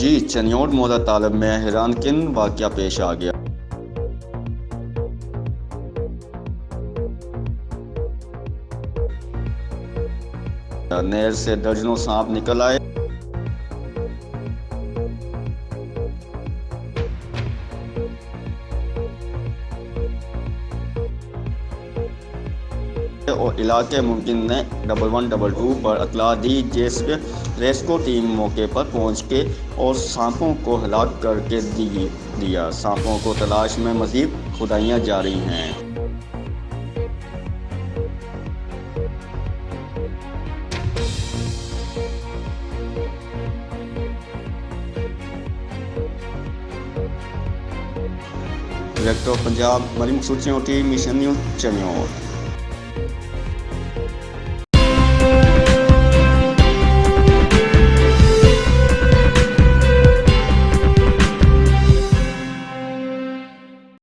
जी चनियोट मौदा तालब में हैरानकुन वाक़या पेश आ गया। नहर से दर्जनों सांप निकल आए और इलाके मुमकिन ने 1122 पर इत्तला दी, जिसपे रेस्क्यू टीम मौके पर पहुंच के और सांपों को हलाक करके दिया। सांपों को तलाश में मज़ीद खुदाइयाँ जारी हैं। डायरेक्टर ऑफ पंजाब मरीन मकसूद चिन्योटी, मिशन न्यूज़ चनियोट।